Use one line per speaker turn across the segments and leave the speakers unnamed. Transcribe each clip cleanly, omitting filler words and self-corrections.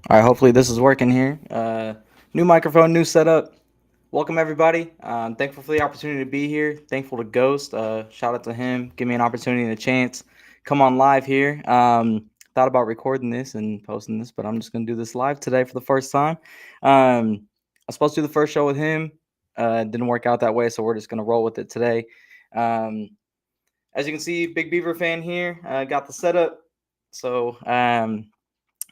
All right, hopefully this is working here. New microphone, new setup. Welcome everybody. Thankful for the opportunity to be here. Thankful to Ghost. Shout out to him. Give me an opportunity and a chance. Come on live here. Thought about recording this and posting this, but I'm just gonna do this live today for the first time. I was supposed to do the first show with him. Didn't work out that way, so we're just gonna roll with it today. Um, as you can see, big Beaver fan here. Got the setup. So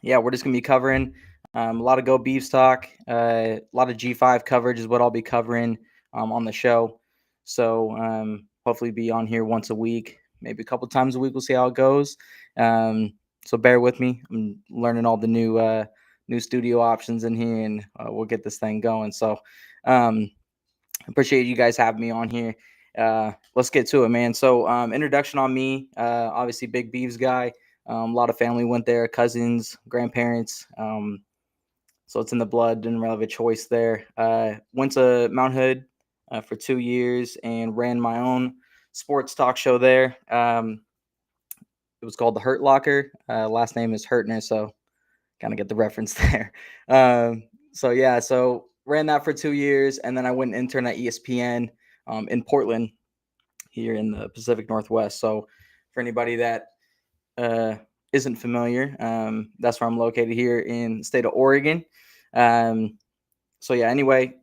yeah, we're just gonna be covering a lot of Go Beavs talk, a lot of G5 coverage is what I'll be covering on the show. So hopefully be on here once a week, maybe a couple times a week. We'll see how it goes. So bear with me. I'm learning all the new studio options in here, and we'll get this thing going. So um, appreciate you guys having me on here. Let's get to it, man. So, introduction on me. Obviously, big Beavs guy. A lot of family went there, cousins, grandparents. So it's in the blood. Didn't really have a choice there. Went to Mount Hood for 2 years and ran my own sports talk show there. It was called the Hurt Locker. Last name is Hurtner, so kind of get the reference there. So ran that for 2 years, and then I went and interned at ESPN in Portland, here in the Pacific Northwest. So for anybody that uh, isn't familiar, that's where I'm located here in the state of Oregon. Um, so yeah, anyway,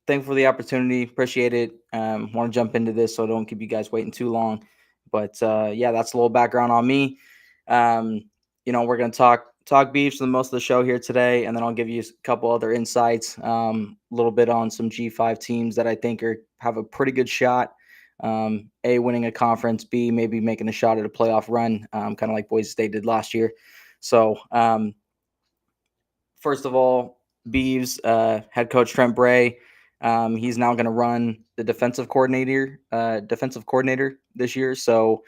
thankful for the opportunity. Appreciate it. Want to jump into this so I don't keep you guys waiting too long. But yeah, that's a little background on me. Um, we're gonna talk beefs for the most of the show here today, and then I'll give you a couple other insights, a little bit on some G5 teams that I think have a pretty good shot. A, winning a conference. B, maybe making a shot at a playoff run, kind of like Boise State did last year. So first of all, Beavs head coach Trent Bray. He's now going to run the defensive coordinator this year. So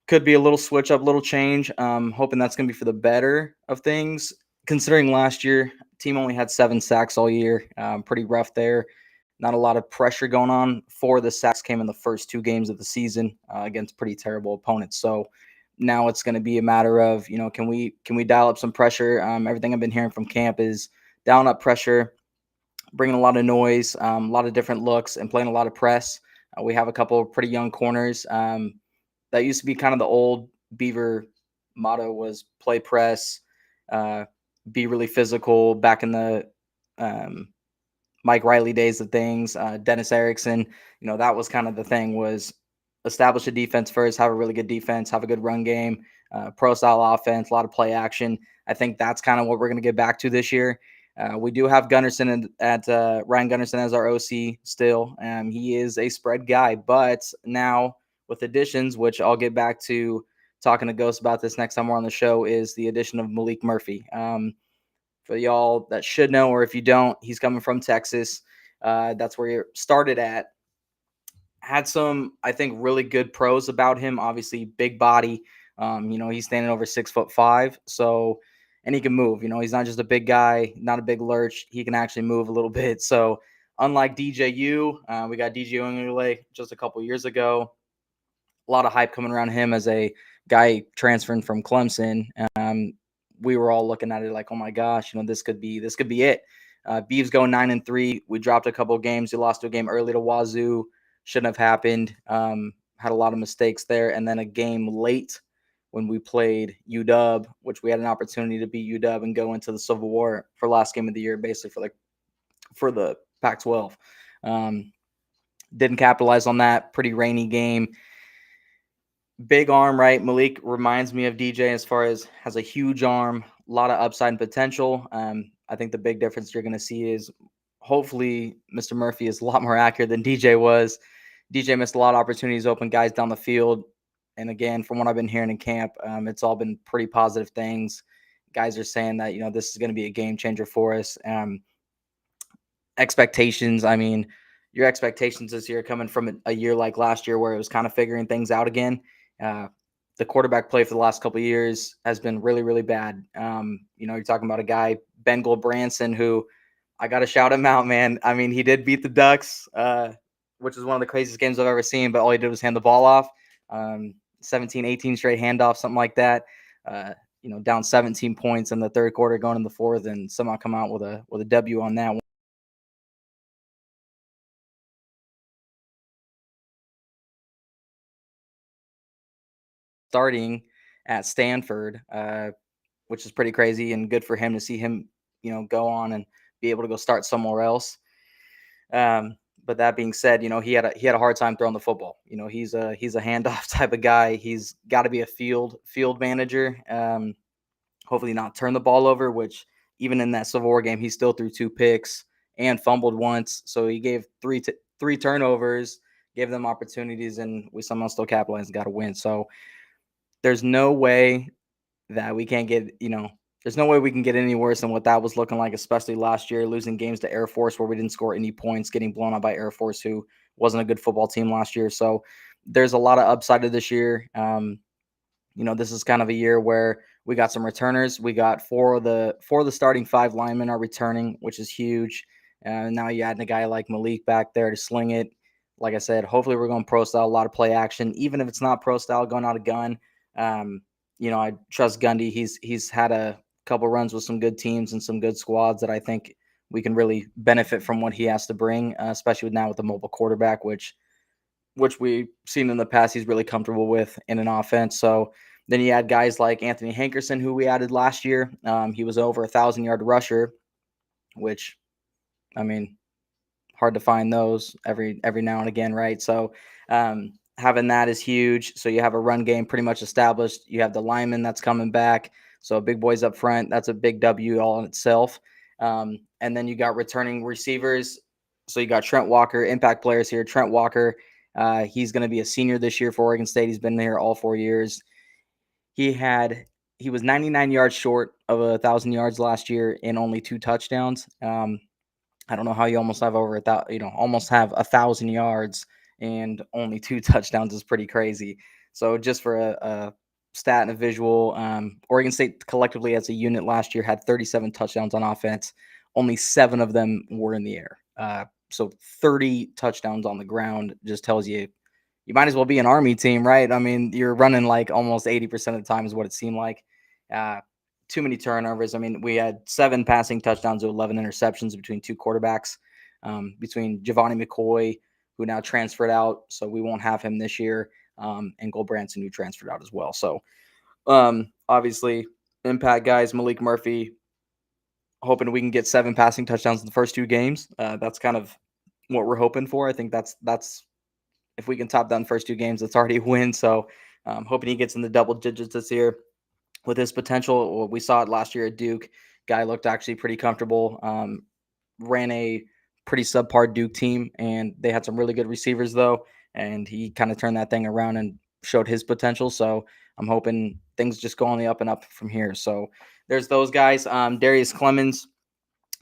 could be a little switch up, little change. Hoping that's going to be for the better of things. Considering last year, team only had 7 sacks all year. Pretty rough there. Not a lot of pressure going on. 4 of the sacks came in the first 2 games of the season against pretty terrible opponents. So now it's going to be a matter of, can we dial up some pressure? Everything I've been hearing from camp is dialing up pressure, bringing a lot of noise, a lot of different looks, and playing a lot of press. We have a couple of pretty young corners. That used to be kind of the old Beaver motto was play press, uh, be really physical. Back in the um, Mike Riley days of things, Dennis Erickson, that was kind of the thing was establish a defense first, have a really good defense, have a good run game, pro style offense, a lot of play action. I think that's kind of what we're going to get back to this year. We do have Gunnarsson at Ryan Gunnarsson as our OC still. He is a spread guy, but now with additions, which I'll get back to talking to Ghost about this next time we're on the show, is the addition of Malik Murphy. For y'all that should know, or if you don't, he's coming from Texas. That's where he started at. Had some, I think, really good pros about him. Obviously, big body. He's standing over 6'5", so and he can move. He's not just a big guy, not a big lurch. He can actually move a little bit. So unlike DJU, we got DJU UNLV just a couple years ago. A lot of hype coming around him as a guy transferring from Clemson. We were all looking at it like, oh my gosh, this could be it. Beavs go 9-3. We dropped a couple of games. We lost a game early to Wazoo. Shouldn't have happened. Had a lot of mistakes there, and then a game late when we played UW, which we had an opportunity to beat UW and go into the Civil War for last game of the year, basically for the Pac-12. Didn't capitalize on that. Pretty rainy game. Big arm, right? Malik reminds me of DJ as far as has a huge arm, a lot of upside and potential. I think the big difference you're going to see is hopefully Mr. Murphy is a lot more accurate than DJ was. DJ missed a lot of opportunities, open guys down the field. And again, from what I've been hearing in camp, it's all been pretty positive things. Guys are saying that, this is going to be a game changer for us. Expectations, I mean, your expectations this year coming from a year like last year where it was kind of figuring things out again. Uh, the quarterback play for the last couple of years has been really, really bad. You're talking about a guy, Ben Branson, who I got to shout him out, man. I mean, he did beat the Ducks, which is one of the craziest games I've ever seen, but all he did was hand the ball off. 17, 18 straight handoffs, something like that. down 17 points in the third quarter, going in the fourth, and somehow come out with a W on that one. Starting at Stanford, which is pretty crazy and good for him to see him, go on and be able to go start somewhere else. But that being said, he had a hard time throwing the football. He's a handoff type of guy. He's got to be a field manager. Hopefully not turn the ball over, which even in that Civil War game, he still threw 2 picks and fumbled once. So he gave three turnovers, gave them opportunities, and we somehow still capitalized and got a win. So there's no way that we can't get, there's no way we can get any worse than what that was looking like, especially last year, losing games to Air Force where we didn't score any points, getting blown out by Air Force, who wasn't a good football team last year. So there's a lot of upside to this year. This is kind of a year where we got some returners. We got four of the starting 5 linemen are returning, which is huge. And now you add a guy like Malik back there to sling it. Like I said, hopefully we're going pro style, a lot of play action, even if it's not pro style, going out of gun. I trust Gundy. He's had a couple runs with some good teams and some good squads that I think we can really benefit from what he has to bring, especially now with the mobile quarterback, which we've seen in the past he's really comfortable with in an offense. So then you add guys like Anthony Hankerson, who we added last year. He was over 1,000-yard rusher, which, I mean, hard to find those every now and again, right? So having that is huge. So you have a run game pretty much established. You have the lineman that's coming back. So big boys up front. That's a big W all in itself. And then you got returning receivers. So you got Trent Walker, impact players here. Trent Walker, he's going to be a senior this year for Oregon State. He's been there all 4 years. He was 99 yards short of 1,000 yards last year in only 2 touchdowns. I don't know how you almost have almost have 1,000 yards and only 2 touchdowns is pretty crazy. So just for a stat and a visual, Oregon State collectively as a unit last year had 37 touchdowns on offense. Only 7 of them were in the air. So 30 touchdowns on the ground just tells you might as well be an Army team, right? I mean, you're running like almost 80% of the time is what it seemed like. Too many turnovers. I mean, we had 7 passing touchdowns to 11 interceptions between 2 quarterbacks, between Giovanni McCoy, who now transferred out, so we won't have him this year, and Cole Branson, who transferred out as well. So obviously, impact guys, Malik Murphy, hoping we can get 7 passing touchdowns in the first 2 games. That's kind of what we're hoping for. I think that's if we can top down the first 2 games, that's already a win. So hoping he gets in the double digits this year with his potential. We saw it last year at Duke. Guy looked actually pretty comfortable. Ran a pretty subpar Duke team, and they had some really good receivers though. And he kind of turned that thing around and showed his potential. So I'm hoping things just go on the up and up from here. So there's those guys. Darius Clemens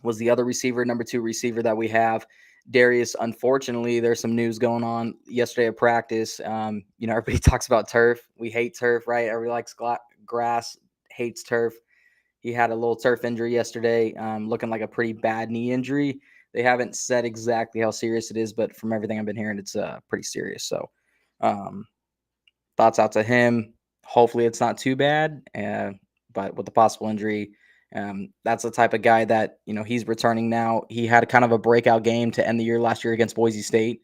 was the other receiver, number 2 receiver that we have. Darius, unfortunately, there's some news going on yesterday at practice. Everybody talks about turf. We hate turf, right? Everybody likes grass, hates turf. He had a little turf injury yesterday, looking like a pretty bad knee injury. They haven't said exactly how serious it is, but from everything I've been hearing, it's pretty serious. So thoughts out to him. Hopefully it's not too bad, but with the possible injury, that's the type of guy that, he's returning now. He had kind of a breakout game to end the year last year against Boise State.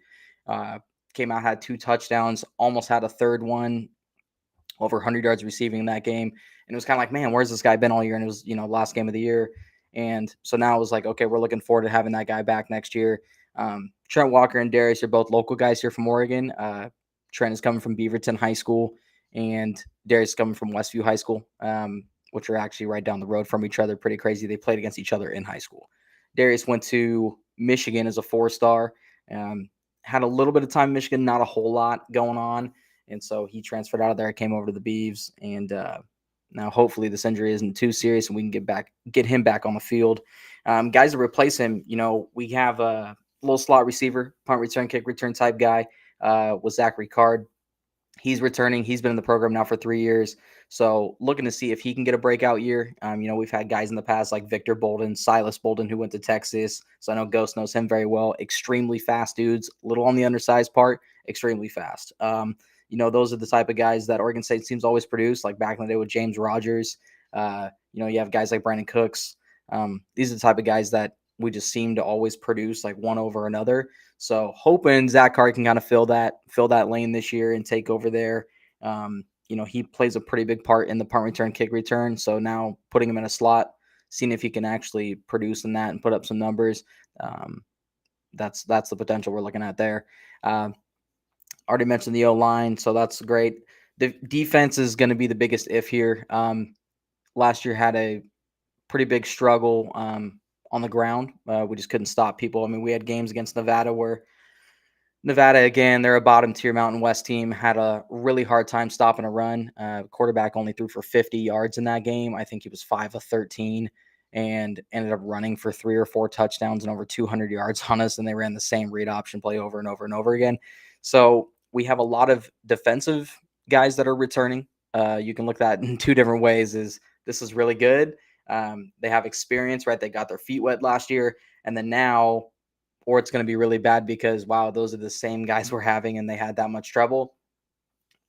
Came out, had 2 touchdowns, almost had a third one, over 100 yards receiving in that game. And it was kind of like, man, where's this guy been all year? And it was, last game of the year. And so now it was like, okay, we're looking forward to having that guy back next year. Trent Walker and Darius are both local guys here from Oregon. Trent is coming from Beaverton High School, and Darius is coming from Westview High School, which are actually right down the road from each other. Pretty crazy. They played against each other in high school. Darius went to Michigan as a 4-star. Had a little bit of time in Michigan, not a whole lot going on. And so he transferred out of there, came over to the Beavs, and now hopefully this injury isn't too serious and we can get him back on the field. Guys to replace him, we have a little slot receiver, punt return, kick return type guy with Zachary Card. He's returning. He's been in the program now for 3 years. So looking to see if he can get a breakout year. We've had guys in the past like Victor Bolden, Silas Bolden, who went to Texas. So I know Ghost knows him very well. Extremely fast dudes, a little on the undersized part, extremely fast. Those are the type of guys that Oregon State teams always produce, like back in the day with James Rogers. You have guys like Brandon Cooks. These are the type of guys that we just seem to always produce like one over another. So hoping Zach Carr can kind of fill that lane this year and take over there. He plays a pretty big part in the punt return, kick return. So now putting him in a slot, seeing if he can actually produce in that and put up some numbers. That's the potential we're looking at there. Already mentioned the O-line, so that's great. The defense is going to be the biggest if here. Last year had a pretty big struggle on the ground. We just couldn't stop people. I mean, we had games against Nevada where Nevada, again, they're a bottom tier Mountain West team, had a really hard time stopping a run. Quarterback only threw for 50 yards in that game. I think he was 5 of 13 and ended up running for 3 or 4 touchdowns and over 200 yards on us. And they ran the same read option play over and over and over again. So we have a lot of defensive guys that are returning. You can look at that in 2 different ways. This is really good. They have experience, right? They got their feet wet last year. And then now, or it's going to be really bad because, wow, those are the same guys we're having and they had that much trouble.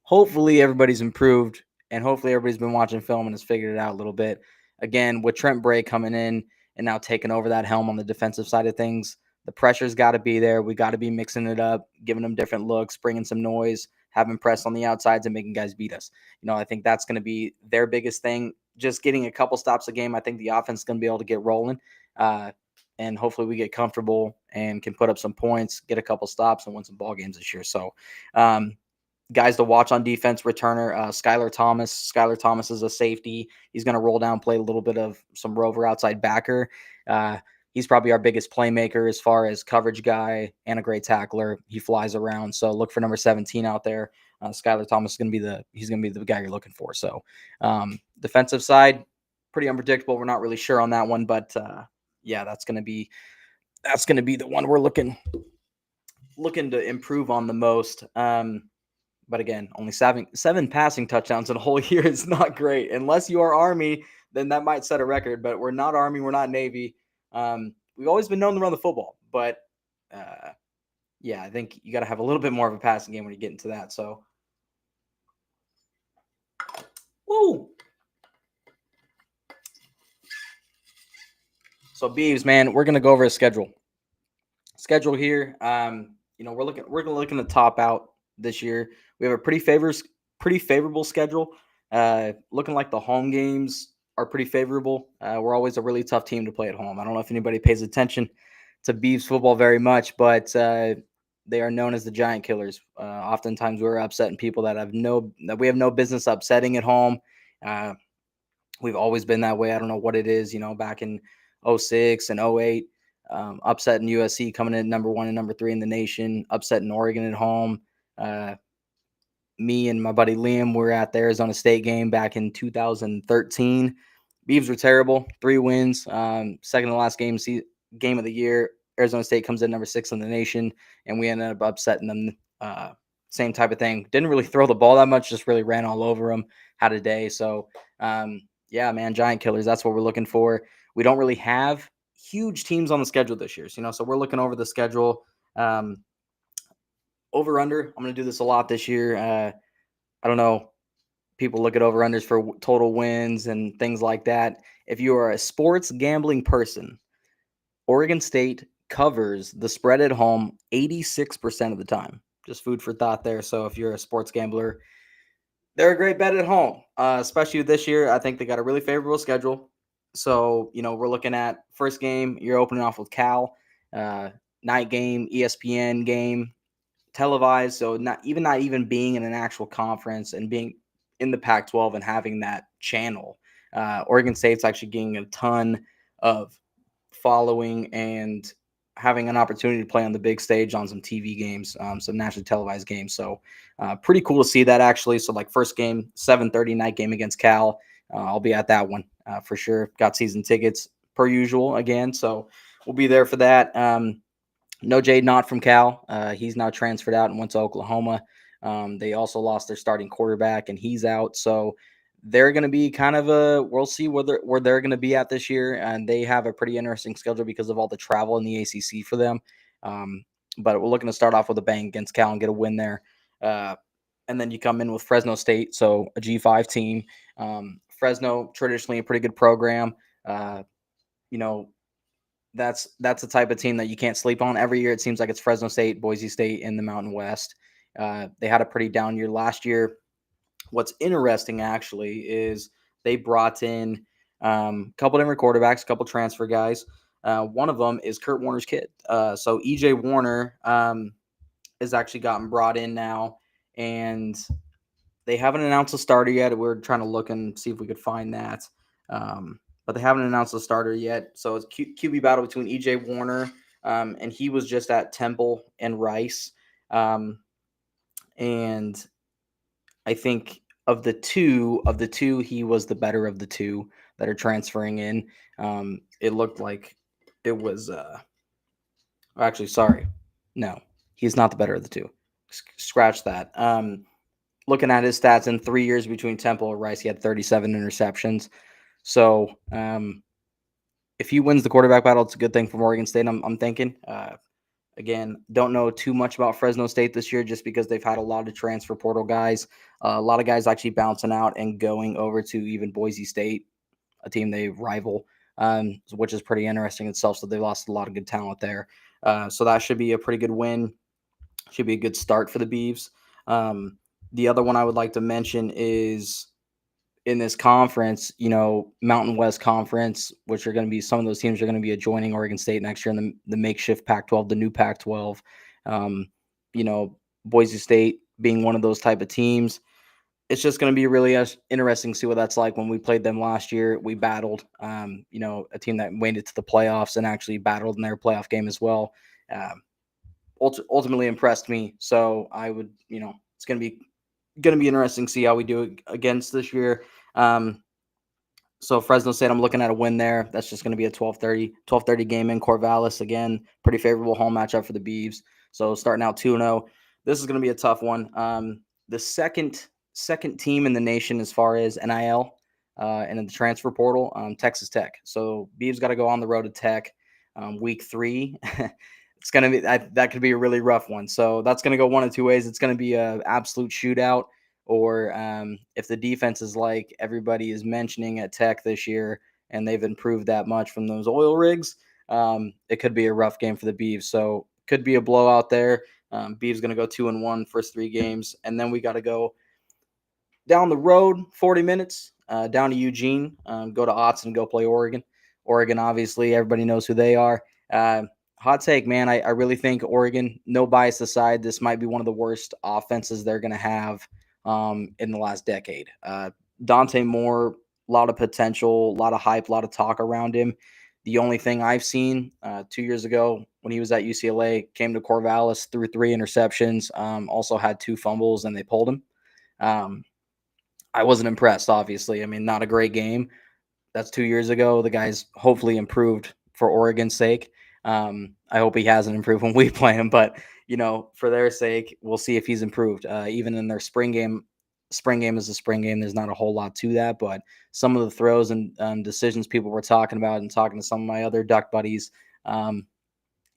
Hopefully everybody's improved and hopefully everybody's been watching film and has figured it out a little bit. Again, with Trent Bray coming in and now taking over that helm on the defensive side of things, the pressure's got to be there. We got to be mixing it up, giving them different looks, bringing some noise, having press on the outsides and making guys beat us. I think that's going to be their biggest thing. Just getting a couple stops a game, I think the offense is going to be able to get rolling. And hopefully we get comfortable and can put up some points, get a couple stops, and win some ball games this year. So guys to watch on defense, returner, Skylar Thomas. Skylar Thomas is a safety. He's going to roll down, play a little bit of some rover outside backer. He's probably our biggest playmaker as far as coverage guy and a great tackler. He flies around. So look for number 17 out there. Skylar Thomas is going to be the guy you're looking for. So defensive side, pretty unpredictable. We're not really sure on that one, but yeah, that's going to be the one we're looking to improve on the most. But again, only seven passing touchdowns in a whole year is not great. Unless you are Army, then that might set a record. But we're not Army, we're not Navy. We've always been known to run the football, but yeah, I think you got to have a little bit more of a passing game when you get into that. So, woo. So Beavs, man, we're gonna go over a schedule here. We're looking to top out this year. We have a pretty favorable schedule. Looking like the home games are pretty favorable. We're always a really tough team to play at home. I don't know if anybody pays attention to Beavs football very much, but they are known as the Giant Killers. Oftentimes we're upsetting people that we have no business upsetting at home. We've always been that way. I don't know what it is, back in 06 and 08, upsetting USC coming in number 1 and number 3 in the nation, upsetting Oregon at home. Me and my buddy Liam were at the Arizona State game back in 2013. Beavs were terrible, 3 wins. Second to last game of the year. Arizona State comes in number 6 in the nation, and we ended up upsetting them. Same type of thing. Didn't really throw the ball that much, just really ran all over them. Had a day. So, yeah, man, Giant Killers. That's what we're looking for. We don't really have huge teams on the schedule this year, so we're looking over the schedule. Over under, I'm going to do this a lot this year. I don't know. People look at over unders for total wins and things like that. If you are a sports gambling person, Oregon State covers the spread at home 86% of the time. Just food for thought there. So if you're a sports gambler, they're a great bet at home, especially this year. I think they got a really favorable schedule. So, we're looking at first game, you're opening off with Cal, night game, ESPN game, televised. So not even being in an actual conference and being in the Pac-12 and having that channel, Oregon State's actually getting a ton of following and having an opportunity to play on the big stage on some TV games, some nationally televised games. So pretty cool to see that actually. So like first game, 7:30 night game against Cal. I'll be at that one for sure. Got season tickets per usual again. So we'll be there for that. No Jade Knott from Cal. He's now transferred out and went to Oklahoma. They also lost their starting quarterback and he's out. So they're going to be kind of we'll see where they're going to be at this year. And they have a pretty interesting schedule because of all the travel in the ACC for them. But we're looking to start off with a bang against Cal and get a win there. And then you come in with Fresno State, so a G5 team. Fresno, traditionally a pretty good program. Uh, you know, that's the type of team that you can't sleep on. Every year it seems like it's Fresno State, Boise State in the Mountain West. They had a pretty down year last year. What's interesting actually is they brought in a couple different quarterbacks, a couple transfer guys. One of them is Kurt Warner's kid. So EJ Warner has actually gotten brought in now, and they haven't announced a starter yet. We're trying to look and see if we could find that. But they haven't announced a starter yet. So it's QB battle between EJ Warner, and he was just at Temple and Rice. And I think of the two, he was the better of the two that are transferring in. It looked like it was actually, sorry. No, he's not the better of the two. Scratch that. Looking at his stats in 3 years between Temple and Rice, he had 37 interceptions. So if he wins the quarterback battle, it's a good thing for Oregon State, I'm thinking. Again, don't know too much about Fresno State this year just because they've had a lot of transfer portal guys. A lot of guys actually bouncing out and going over to even Boise State, a team they rival, which is pretty interesting itself. So they lost a lot of good talent there. So that should be a pretty good win. Should be a good start for the Beavs. The other one I would like to mention is in this conference, Mountain West Conference, which are going to be some of those teams are going to be adjoining Oregon State next year in the makeshift Pac-12, the new Pac-12. Boise State being one of those type of teams. It's just going to be really interesting to see what that's like. When we played them last year, we battled, a team that made it to the playoffs and actually battled in their playoff game as well. Ultimately impressed me. So I would, it's going to be interesting to see how we do it against this year. So Fresno State, I'm looking at a win there. That's just going to be a 12:30 game in Corvallis. Again, pretty favorable home matchup for the Beavs. So starting out 2-0. This is going to be a tough one. The second team in the nation as far as NIL and in the transfer portal, Texas Tech. So Beavs got to go on the road to Tech week 3. It's going to be that could be a really rough one. So that's going to go one of two ways. It's going to be an absolute shootout, or if the defense is like everybody is mentioning at Tech this year, and they've improved that much from those oil rigs, it could be a rough game for the Beavs. So could be a blowout there. Beavs going to go 2-1 first 3 games, and then we got to go down the road 40 minutes down to Eugene, go to Autzen, go play Oregon. Oregon, obviously, everybody knows who they are. Hot take, man. I really think Oregon, no bias aside, this might be one of the worst offenses they're going to have in the last decade. Dante Moore, a lot of potential, a lot of hype, a lot of talk around him. The only thing I've seen 2 years ago when he was at UCLA, came to Corvallis, threw 3 interceptions, also had 2 fumbles, and they pulled him. I wasn't impressed, obviously. I mean, not a great game. That's 2 years ago. The guy's hopefully improved for Oregon's sake. I hope he hasn't improved when we play him, but for their sake, we'll see if he's improved. Even in their spring game is a spring game. There's not a whole lot to that, but some of the throws and decisions people were talking about, and talking to some of my other Duck buddies, there's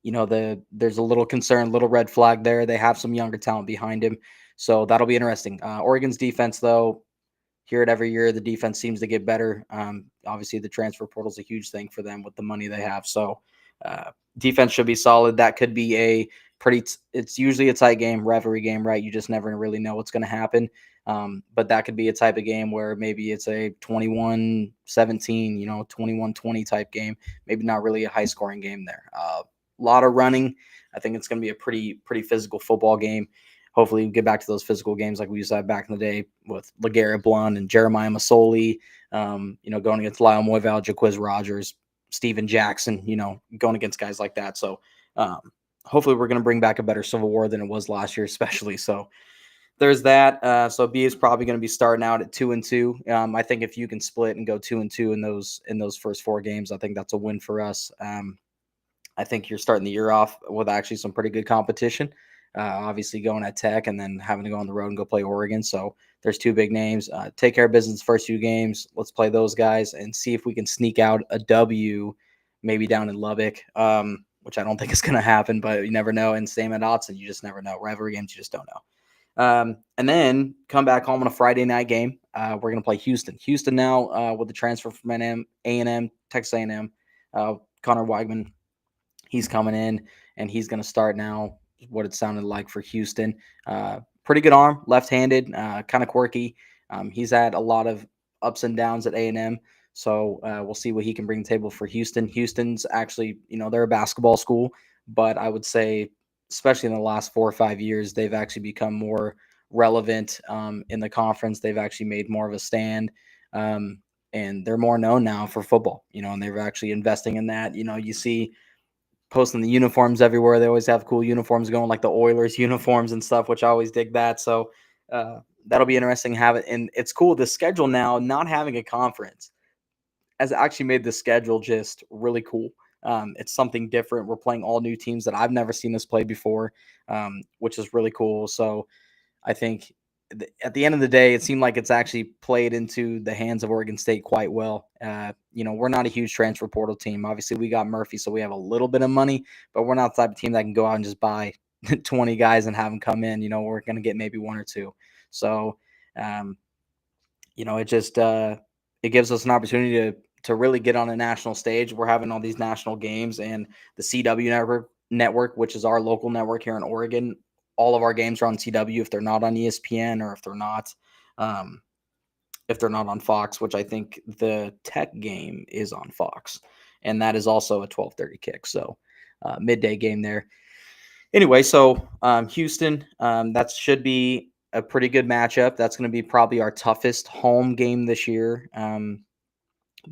a little concern, little red flag there. They have some younger talent behind him, so that'll be interesting. Oregon's defense, though, hear it every year. The defense seems to get better. Obviously, the transfer portal is a huge thing for them with the money they have. So defense should be solid. That could be it's usually a tight game, rivalry game, right? You just never really know what's going to happen. But that could be a type of game where maybe it's a 21-17, 21-20 type game. Maybe not really a high scoring game there. A lot of running. I think it's going to be a pretty physical football game. Hopefully we get back to those physical games like we used to have back in the day with LeGarrette Blount and Jeremiah Masoli, going against Lyle Moyval, Jaquiz Rogers, Steven Jackson, going against guys like that. So hopefully we're going to bring back a better Civil War than it was last year, especially. So there's that. So B is probably going to be starting out at 2-2. I think if you can split and go 2-2 in those first 4 games, I think that's a win for us. I think you're starting the year off with actually some pretty good competition. Obviously going at Tech and then having to go on the road and go play Oregon. So there's 2 big names. Take care of business first 2 games. Let's play those guys and see if we can sneak out a W, maybe down in Lubbock, which I don't think is going to happen, but you never know. And same at Autzen, you just never know. Rivalry games, you just don't know. And then come back home on a Friday night game. We're going to play Houston. Houston now with the transfer from A&M, Texas A&M, Connor Weigman. He's coming in, and he's going to start now. What it sounded like for Houston. Pretty good arm, left-handed, kind of quirky. He's had a lot of ups and downs at A&M, so we'll see what he can bring to the table for Houston. Houston's actually, they're a basketball school, but I would say, especially in the last 4 or 5 years, they've actually become more relevant in the conference. They've actually made more of a stand. And they're more known now for football, and they're actually investing in that. You see posting the uniforms everywhere. They always have cool uniforms going, like the Oilers uniforms and stuff, which I always dig that. So that'll be interesting to have it. And it's cool. The schedule now, not having a conference, has actually made the schedule just really cool. It's something different. We're playing all new teams that I've never seen us play before, which is really cool. So I think at the end of the day, it seemed like it's actually played into the hands of Oregon State quite well. We're not a huge transfer portal team. Obviously, we got Murphy, so we have a little bit of money, but we're not the type of team that can go out and just buy 20 guys and have them come in. We're going to get maybe one or two. So, it just it gives us an opportunity to really get on a national stage. We're having all these national games, and the CW network, which is our local network here in Oregon. All of our games are on CW if they're not on ESPN, or if they're not on Fox, which I think the Tech game is on Fox, and that is also a 12:30 kick. So midday game there. Anyway, so Houston, that should be a pretty good matchup. That's going to be probably our toughest home game this year.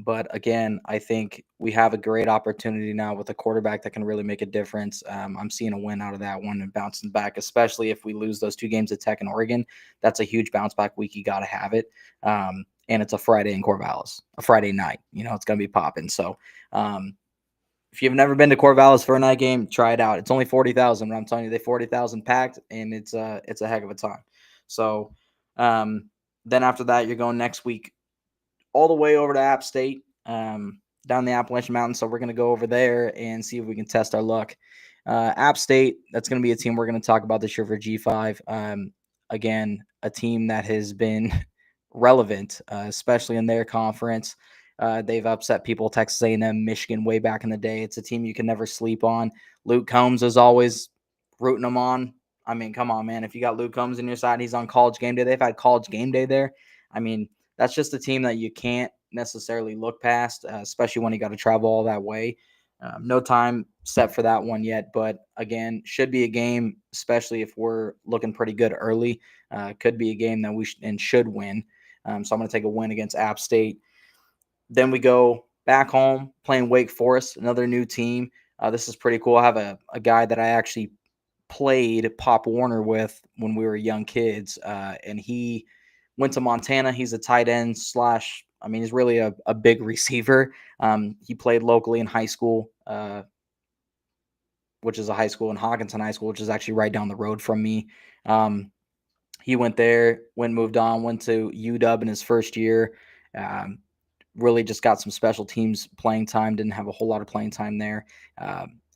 But again, I think we have a great opportunity now with a quarterback that can really make a difference. I'm seeing a win out of that one and bouncing back, especially if we lose those 2 games at Tech and Oregon. That's a huge bounce back week. You got to have it. And it's a Friday in Corvallis, a Friday night. It's going to be popping. So if you've never been to Corvallis for a night game, try it out. It's only 40,000, but I'm telling you, they 40,000 packed, and it's a heck of a time. So then after that, you're going next week all the way over to App State, down the Appalachian Mountains. So we're going to go over there and see if we can test our luck. App State, that's going to be a team we're going to talk about this year for G5. Again, a team that has been relevant, especially in their conference. They've upset people, Texas A&M, Michigan, way back in the day. It's a team you can never sleep on. Luke Combs is always rooting them on. I mean, come on, man. If you got Luke Combs on your side, he's on College Game Day. They've had College Game Day there. I mean, that's just a team that you can't necessarily look past, especially when you got to travel all that way. No time set for that one yet, but again, should be a game, especially if we're looking pretty good early. Could be a game that we should win. So I'm going to take a win against App State. Then we go back home playing Wake Forest, another new team. This is pretty cool. I have a guy that I actually played Pop Warner with when we were young kids, and he went to Montana. He's a tight end / he's really a big receiver. He played locally in high school, which is a high school in Hawkinson High School, which is actually right down the road from me. He went there, moved on, went to UW in his first year. Really just got some special teams playing time, didn't have a whole lot of playing time there.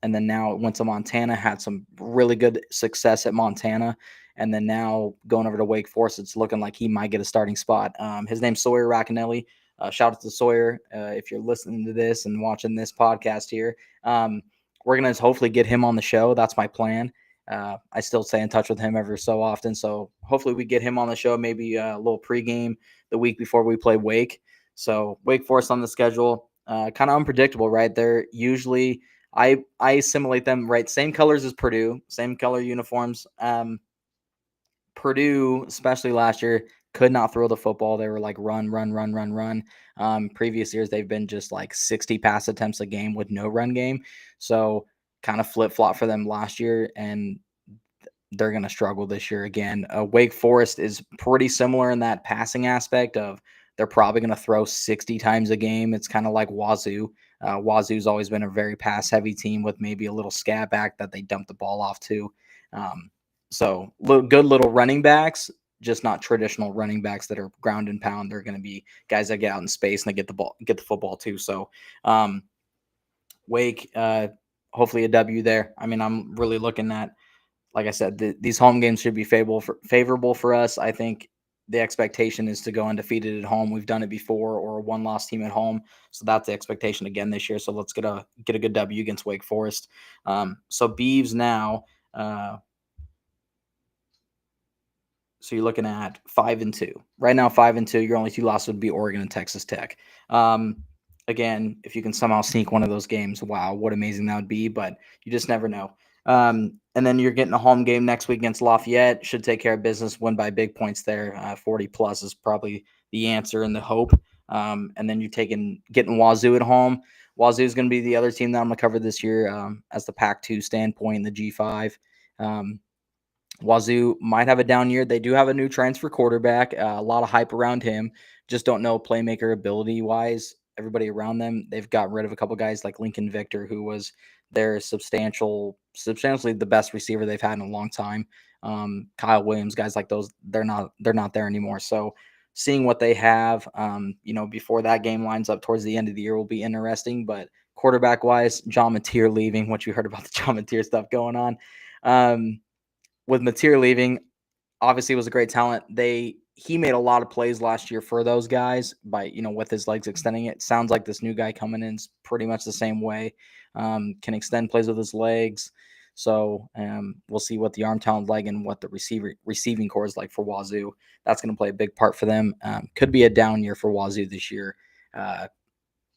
And then now went to Montana, had some really good success at Montana. And then now going over to Wake Forest, it's looking like he might get a starting spot. His name's Sawyer Racanelli. Shout out to Sawyer if you're listening to this and watching this podcast here. We're going to hopefully get him on the show. That's my plan. I still stay in touch with him every so often. So hopefully we get him on the show, maybe a little pregame the week before we play Wake. So Wake Forest on the schedule, kind of unpredictable, right? They're usually I assimilate them, right? Same colors as Purdue, same color uniforms. Purdue, especially last year, could not throw the football. They were like run. Previous years, they've been just like 60 pass attempts a game with no run game. So kind of flip-flop for them last year, and they're going to struggle this year again. Wake Forest is pretty similar in that passing aspect of they're probably going to throw 60 times a game. It's kind of like Wazoo. Wazoo's always been a very pass-heavy team with maybe a little scat back that they dump the ball off to. So good little running backs, just not traditional running backs that are ground and pound. They're going to be guys that get out in space and they get the football too. So Wake, hopefully a W there. I mean, I'm really looking at like I said, these home games should be favorable for us. I think the expectation is to go undefeated at home. We've done it before, or a one-loss team at home, so that's the expectation again this year. So let's get a good W against Wake Forest. So Beavs now. So you're looking at 5-2 right now. 5-2. Your only two losses would be Oregon and Texas Tech. Again, if you can somehow sneak one of those games, wow, what amazing that would be. But you just never know. And then you're getting a home game next week against Lafayette. Should take care of business. Win by big points there. 40 plus is probably the answer and the hope. And then you're getting Wazoo at home. Wazoo is going to be the other team that I'm going to cover this year as the Pac-2 standpoint, the G5. Wazoo might have a down year. They do have a new transfer quarterback, a lot of hype around him. Just don't know playmaker ability wise. Everybody around them, they've gotten rid of a couple guys like Lincoln Victor, who was their substantially the best receiver they've had in a long time. Kyle Williams, guys like those, they're not there anymore. So seeing what they have, before that game lines up towards the end of the year will be interesting. But quarterback wise, John Mateer leaving, what you heard about the John Mateer stuff going on. With Mateer leaving, obviously was a great talent. He made a lot of plays last year for those guys by, with his legs extending it. Sounds like this new guy coming in is pretty much the same way. Can extend plays with his legs. So we'll see what the arm talent like and what the receiving core is like for Wazoo. That's going to play a big part for them. Could be a down year for Wazoo this year.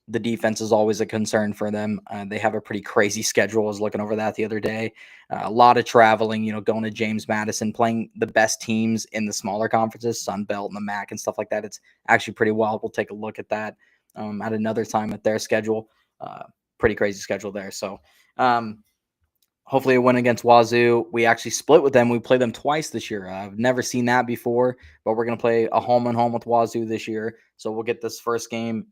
The defense is always a concern for them. They have a pretty crazy schedule. I was looking over that the other day. A lot of traveling, going to James Madison, playing the best teams in the smaller conferences, Sun Belt and the MAC and stuff like that. It's actually pretty wild. We'll take a look at that at another time at their schedule. Pretty crazy schedule there. So hopefully a win against Wazoo. We actually split with them. We played them twice this year. I've never seen that before, but we're going to play a home and home with Wazoo this year. So we'll get this first game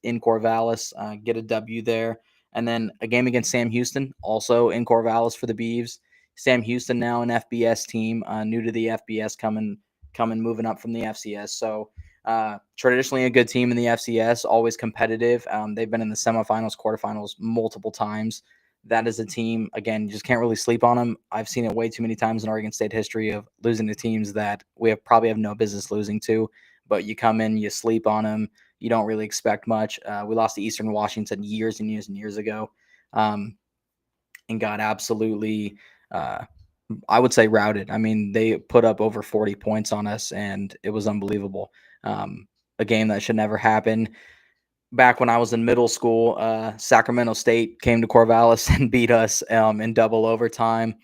in Corvallis, get a W there. And then a game against Sam Houston, also in Corvallis for the Beavs. Sam Houston now an FBS team, new to the FBS, moving up from the FCS. So traditionally a good team in the FCS, always competitive. They've been in the semifinals, quarterfinals multiple times. That is a team, again, you just can't really sleep on them. I've seen it way too many times in Oregon State history of losing to teams that we probably have no business losing to, but you come in, you sleep on them. You don't really expect much. We lost to Eastern Washington years and years and years ago, and got absolutely, I would say, routed. I mean, they put up over 40 points on us, and it was unbelievable. A game that should never happen. Back when I was in middle school, Sacramento State came to Corvallis and beat us in double overtime.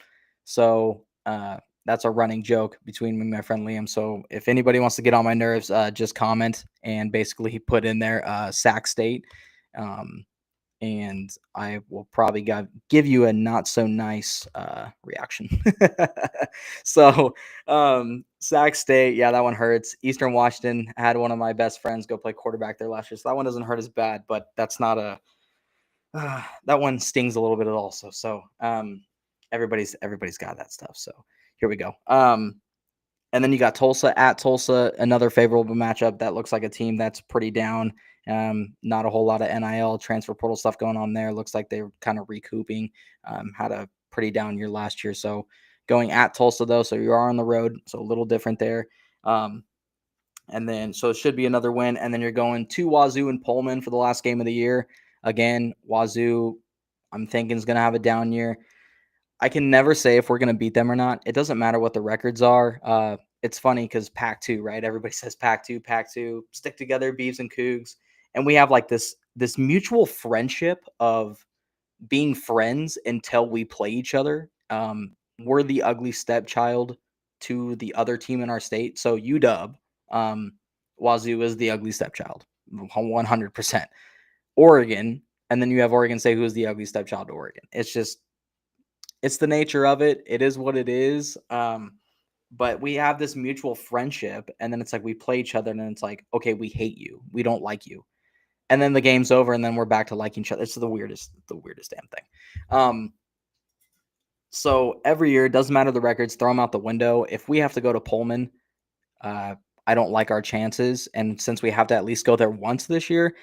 So that's a running joke between me and my friend Liam. So if anybody wants to get on my nerves, just comment and basically put in there Sac State. And I will probably give you a not so nice reaction. So Sac State, yeah, that one hurts. Eastern Washington had one of my best friends go play quarterback there last year, so that one doesn't hurt as bad, but that's not that one stings a little bit also. So everybody's got that stuff. So here we go. And then you got Tulsa at Tulsa, another favorable matchup. That looks like a team that's pretty down. Not a whole lot of NIL transfer portal stuff going on there. Looks like they're kind of recouping. Had a pretty down year last year. So going at Tulsa, though, so you are on the road. So a little different there. And then, so it should be another win. And then you're going to Wazoo and Pullman for the last game of the year. Again, Wazoo, I'm thinking, is going to have a down year. I can never say if we're going to beat them or not. It doesn't matter what the records are. It's funny because Pac-2, right? Everybody says Pac-2, stick together, Beavs and Cougs. And we have like this mutual friendship of being friends until we play each other. We're the ugly stepchild to the other team in our state. So UW, Wazoo is the ugly stepchild, 100%. Oregon, and then you have Oregon State, who is the ugly stepchild to Oregon. It's the nature of it. It is what it is. But we have this mutual friendship, and then it's like we play each other, and then it's like, okay, we hate you. We don't like you. And then the game's over, and then we're back to liking each other. It's the weirdest damn thing. So every year, it doesn't matter the records, throw them out the window. If we have to go to Pullman, I don't like our chances. And since we have to at least go there once this year,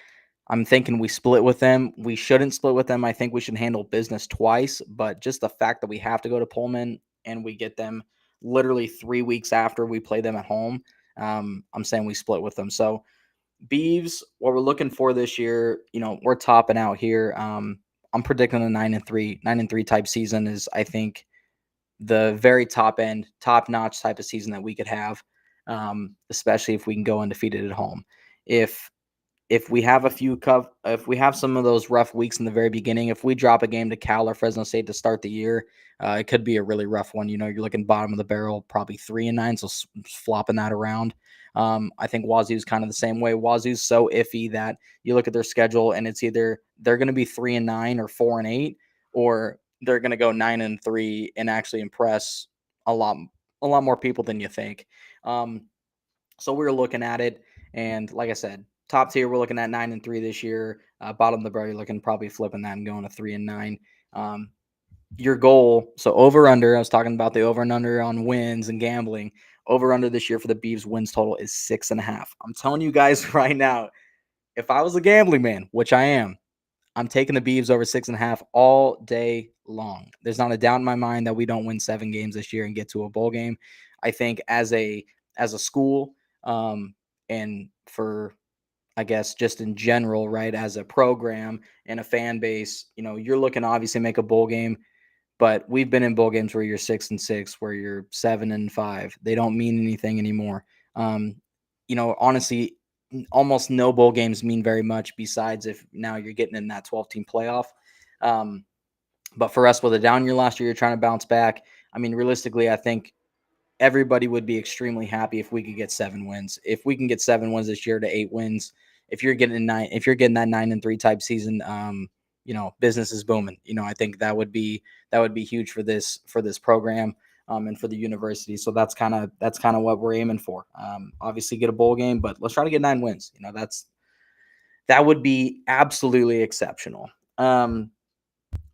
I'm thinking we split with them. We shouldn't split with them. I think we should handle business twice. But just the fact that we have to go to Pullman, and we get them literally 3 weeks after we play them at home, I'm saying we split with them. So Beavs, what we're looking for this year, we're topping out here. I'm predicting a 9-3 type season is, I think, the very top end, top notch type of season that we could have, especially if we can go undefeated at home. If if we have if we have some of those rough weeks in the very beginning, if we drop a game to Cal or Fresno State to start the year, it could be a really rough one. You're looking bottom of the barrel, probably 3-9, so flopping that around. I think Wazoo's kind of the same way. Wazoo's so iffy that you look at their schedule and it's either they're going to be 3-9 or 4-8, or they're going to go 9-3 and actually impress a lot a lot more people than you think. Um, so we're looking at it, and like I said, top tier, we're looking at 9-3 this year. Bottom of the barrel, you're looking probably flipping that and going to 3-9. Um, your goal, so over under. I was talking about the over and under on wins and gambling. Over under this year for the Beavs wins total is 6.5. I'm telling you guys right now, if I was a gambling man, which I am, I'm taking the Beavs over 6.5 all day long. There's not a doubt in my mind that we don't win 7 games this year and get to a bowl game. I think as a school, and for, I guess, just in general, right, as a program and a fan base, you're looking to obviously make a bowl game, but we've been in bowl games where you're 6-6, where you're 7-5. They don't mean anything anymore. Honestly, almost no bowl games mean very much besides if now you're getting in that 12-team playoff. Um, but for us, with a down year last year, you're trying to bounce back. I mean, realistically, I think everybody would be extremely happy if we could get 7 wins. If we can get 7 wins this year to 8 wins, if you're getting that 9-3 type season, business is booming. I think that would be huge for this program, and for the university. So that's kind of what we're aiming for. Obviously get a bowl game, but let's try to get 9 wins. That would be absolutely exceptional.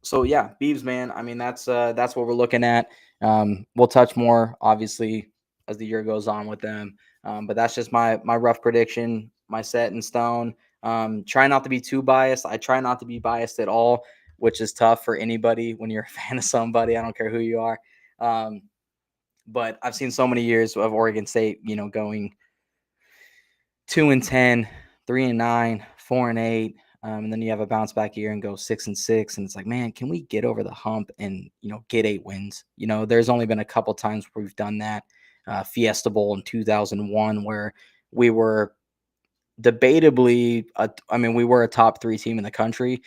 So yeah, Beavs, man. I mean, that's what we're looking at. We'll touch more obviously as the year goes on with them. But that's just my rough prediction, my set in stone. Try not to be too biased. I try not to be biased at all, which is tough for anybody when you're a fan of somebody. I don't care who you are. Um, but I've seen so many years of Oregon State, going 2-10, 3-9, 4-8. And then you have a bounce back year and go 6-6. And it's like, man, can we get over the hump and, get 8 wins? There's only been a couple times where we've done that. Fiesta Bowl in 2001, where we were debatably, we were a top 3 team in the country.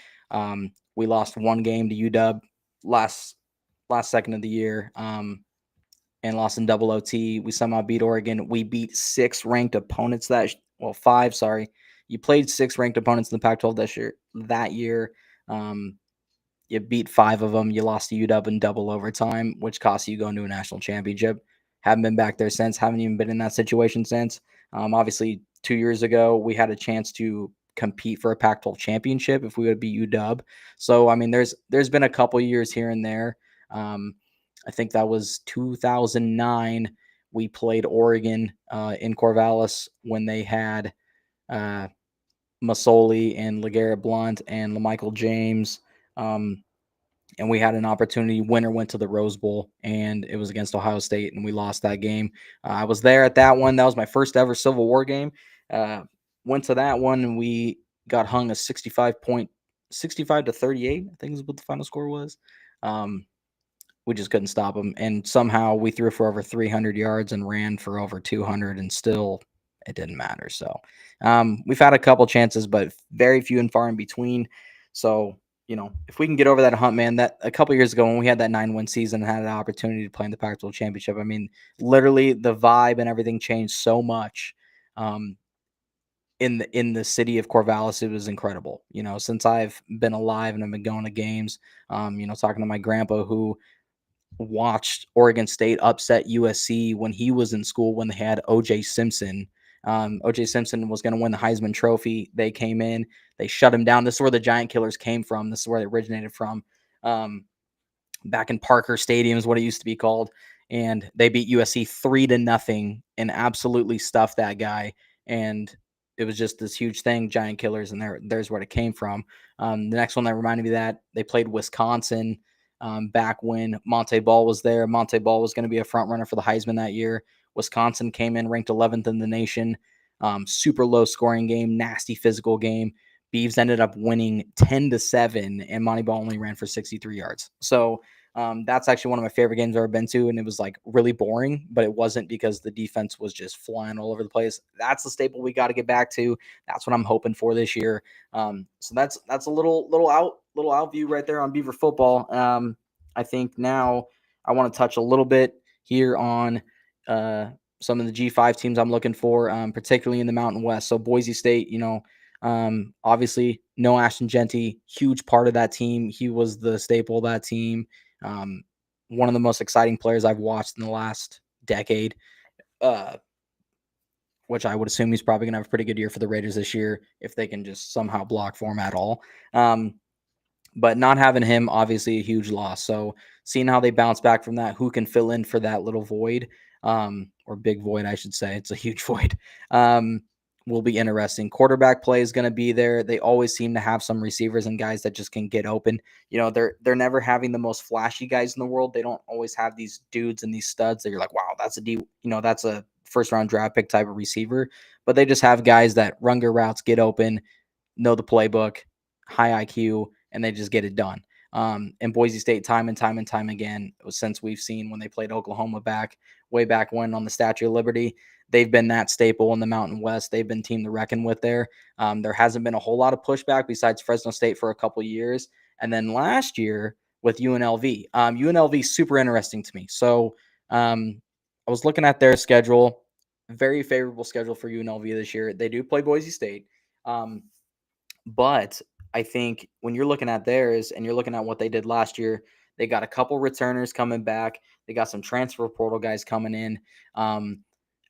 We lost one game to UW last second of the year. And lost in double OT. We somehow beat Oregon. We beat 6 ranked opponents 5, sorry. You played 6 ranked opponents in the Pac-12 that year. You beat 5 of them. You lost to UW in double overtime, which cost you going to a national championship. Haven't been back there since. Haven't even been in that situation since. Obviously, 2 years ago, we had a chance to compete for a Pac-12 championship if we would be UW. So, I mean, there's been a couple years here and there. I think that was 2009. We played Oregon in Corvallis when they had Masoli and LeGarrette Blount and LaMichael James. And we had an opportunity. Winner went to the Rose Bowl, and it was against Ohio State, and we lost that game. I was there at that one. That was my first ever Civil War game. Went to that one, and we got hung a 65 to 38, I think is what the final score was. We just couldn't stop them. And somehow we threw for over 300 yards and ran for over 200, and still it didn't matter. So we've had a couple chances, but very few and far in between. So, if we can get over that hump, man, that a couple years ago when we had that 9-win season and had an opportunity to play in the Pac-12 championship, I mean, literally the vibe and everything changed so much. In the city of Corvallis, it was incredible. Since I've been alive and I've been going to games, talking to my grandpa who watched Oregon State upset USC when he was in school when they had O.J. Simpson. O.J. Simpson was going to win the Heisman Trophy. They came in, they shut him down. This is where the Giant Killers came from. This is where they originated from. Back in Parker Stadium is what it used to be called. And they beat USC 3-0 and absolutely stuffed that guy. And it was just this huge thing, Giant Killers, and there's where it came from. The next one that reminded me of that, they played Wisconsin back when Monte Ball was there. Monte Ball was going to be a front runner for the Heisman that year. Wisconsin came in ranked 11th in the nation. Super low scoring game, nasty physical game. Beavs ended up winning 10-7, and Monte Ball only ran for 63 yards. So that's actually one of my favorite games I've ever been to, and it was like really boring, but it wasn't because the defense was just flying all over the place. That's the staple we got to get back to. That's what I'm hoping for this year. So that's a little out view right there on Beaver football. I think now I want to touch a little bit here on some of the G5 teams I'm looking for, particularly in the Mountain West. So Boise State, obviously no Ashton Genty, huge part of that team. He was the staple of that team. One of the most exciting players I've watched in the last decade, which I would assume he's probably going to have a pretty good year for the Raiders this year if they can just somehow block for him at all. But not having him, obviously a huge loss. So seeing how they bounce back from that, who can fill in for that little void, or big void, I should say. It's a huge void. Will be interesting. Quarterback play is going to be there. They always seem to have some receivers and guys that just can get open. They're never having the most flashy guys in the world. They don't always have these dudes and these studs that you're like, wow, that's a first round draft pick type of receiver. But they just have guys that run good routes, get open, know the playbook, high IQ, and they just get it done. And Boise State, time and time again, since we've seen when they played Oklahoma way back when on the Statue of Liberty, they've been that staple in the Mountain West. They've been team to reckon with there. There hasn't been a whole lot of pushback besides Fresno State for a couple of years. And then last year with UNLV. UNLV super interesting to me. So I was looking at their schedule, very favorable schedule for UNLV this year. They do play Boise State. But I think when you're looking at theirs and you're looking at what they did last year, they got a couple returners coming back. They got some transfer portal guys coming in.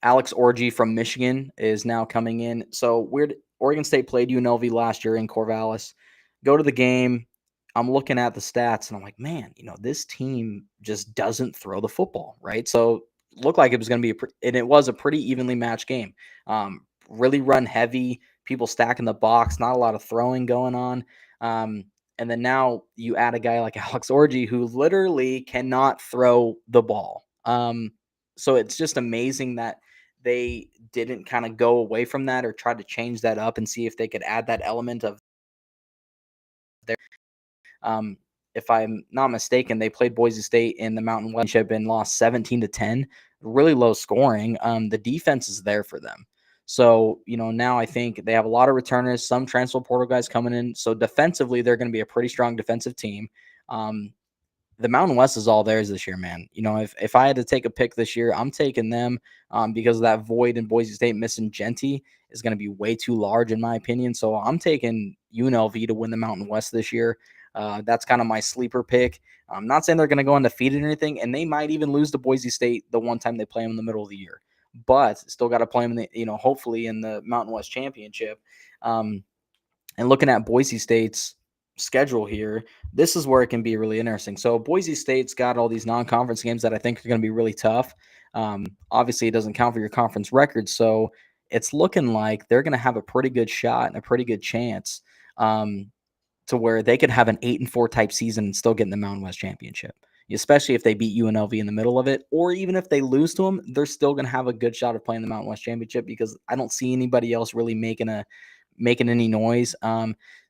Alex Orji from Michigan is now coming in. So weird. Oregon State played UNLV last year in Corvallis. Go to the game. I'm looking at the stats and I'm like, man, this team just doesn't throw the football, right? So looked like it was going to be and it was a pretty evenly matched game. Really run heavy, people stacking the box, not a lot of throwing going on. And then now you add a guy like Alex Orji who literally cannot throw the ball. So it's just amazing that they didn't kind of go away from that or try to change that up and see if they could add that element of their. If I'm not mistaken, they played Boise State in the Mountain West Championship and lost 17-10. Really low scoring. The defense is there for them. So, now I think they have a lot of returners, some transfer portal guys coming in. So defensively, they're going to be a pretty strong defensive team. The Mountain West is all theirs this year, man. If I had to take a pick this year, I'm taking them because of that void in Boise State missing Genty is going to be way too large in my opinion. So I'm taking UNLV to win the Mountain West this year. That's kind of my sleeper pick. I'm not saying they're going to go undefeated or anything, and they might even lose to Boise State the one time they play them in the middle of the year. But still got to play them in the, hopefully in the Mountain West Championship. And looking at Boise State's schedule here, this is where it can be really interesting. So Boise State's got all these non-conference games that I think are going to be really tough. Obviously, it doesn't count for your conference record, so it's looking like they're going to have a pretty good shot and a pretty good chance to where they could have an 8-4 type season and still get in the Mountain West Championship, especially if they beat UNLV in the middle of it, or even if they lose to them, they're still going to have a good shot of playing the Mountain West Championship because I don't see anybody else really making any noise.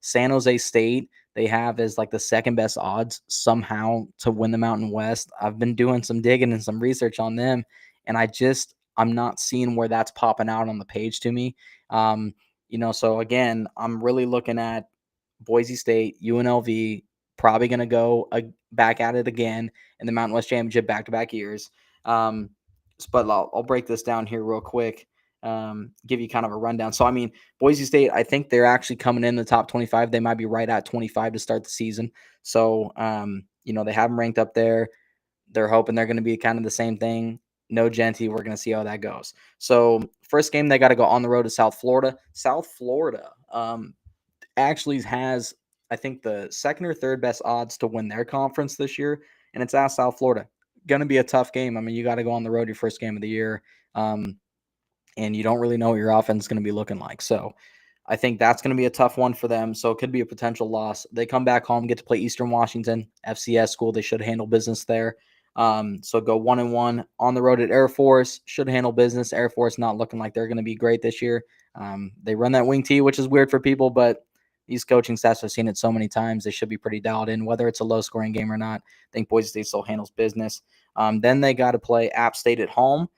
San Jose State, they have as like the second best odds somehow to win the Mountain West. I've been doing some digging and some research on them, and I'm not seeing where that's popping out on the page to me. So again, I'm really looking at Boise State, UNLV, probably going to go back at it again in the Mountain West Championship back-to-back years. But I'll break this down here real quick, give you kind of a rundown. So, Boise State, I think they're actually coming in the top 25. They might be right at 25 to start the season. So, they have them ranked up there. They're hoping they're going to be kind of the same thing. No Genty. We're going to see how that goes. So, first game, they got to go on the road to South Florida. South Florida actually has, I think, the second or third best odds to win their conference this year, and it's at South Florida. Going to be a tough game. You got to go on the road your first game of the year, and you don't really know what your offense is going to be looking like. So I think that's going to be a tough one for them. So it could be a potential loss. They come back home, get to play Eastern Washington, FCS school. They should handle business there. So go 1-1 on the road at Air Force. Should handle business. Air Force not looking like they're going to be great this year. They run that wing tee, which is weird for people, but these coaching staffs have seen it so many times. They should be pretty dialed in, whether it's a low scoring game or not. I think Boise State still handles business. Then they got to play App State at home.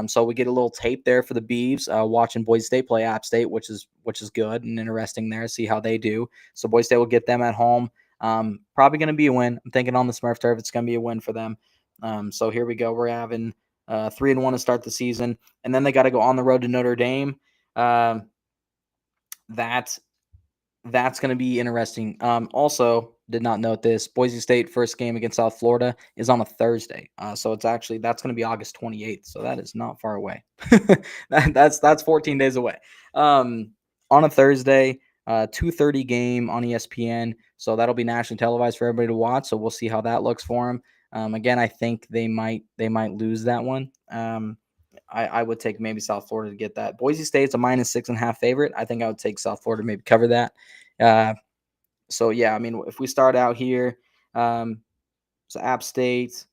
So we get a little tape there for the Beavs, watching Boise State play App State, which is good and interesting there. See how they do. So Boise State will get them at home. Probably going to be a win. I'm thinking on the Smurf turf, it's going to be a win for them. So here we go. We're having 3-1 to start the season, and then they got to go on the road to Notre Dame. That's going to be interesting. Also, did not note this. Boise State first game against South Florida is on a Thursday. So that's going to be August 28th. So that is not far away. That's 14 days away. On a Thursday, 2:30 game on ESPN. So that'll be nationally televised for everybody to watch. So we'll see how that looks for them. Again, I think they might lose that one. I would take maybe South Florida to get that. Boise State's a -6.5 favorite. I think I would take South Florida to maybe cover that. So yeah, I mean, if we start out here, so App State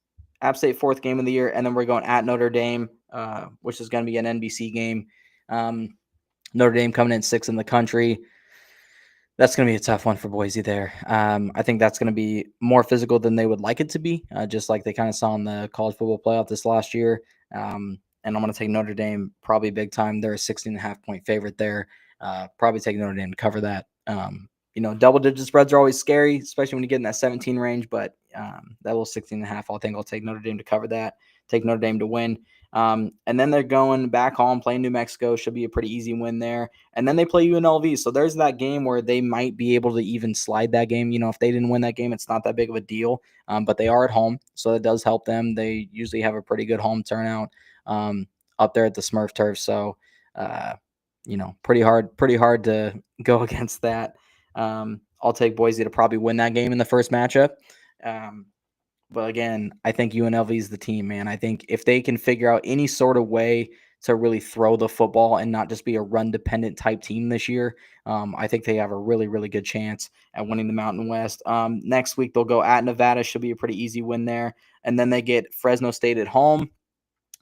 fourth game of the year, and then we're going at Notre Dame, which is going to be an NBC game. Notre Dame coming in 6th in the country. That's going to be a tough one for Boise there. I think that's going to be more physical than they would like it to be, just like they kind of saw in the college football playoff this last year. And I'm going to take Notre Dame probably big time. They're a 16.5 point favorite there. Probably take Notre Dame to cover that. Double-digit spreads are always scary, especially when you get in that 17 range. But that little 16.5, I think I'll take Notre Dame to cover that. Take Notre Dame to win. And then they're going back home, playing New Mexico. Should be a pretty easy win there. And then they play UNLV. So there's that game where they might be able to even slide that game. If they didn't win that game, it's not that big of a deal. But they are at home, so it does help them. They usually have a pretty good home turnout up there at the Smurf turf. So, pretty hard to go against that. I'll take Boise to probably win that game in the first matchup. But again, I think UNLV is the team, man. I think if they can figure out any sort of way to really throw the football and not just be a run-dependent type team this year, I think they have a really, really good chance at winning the Mountain West. Next week, they'll go at Nevada. Should be a pretty easy win there. And then they get Fresno State at home.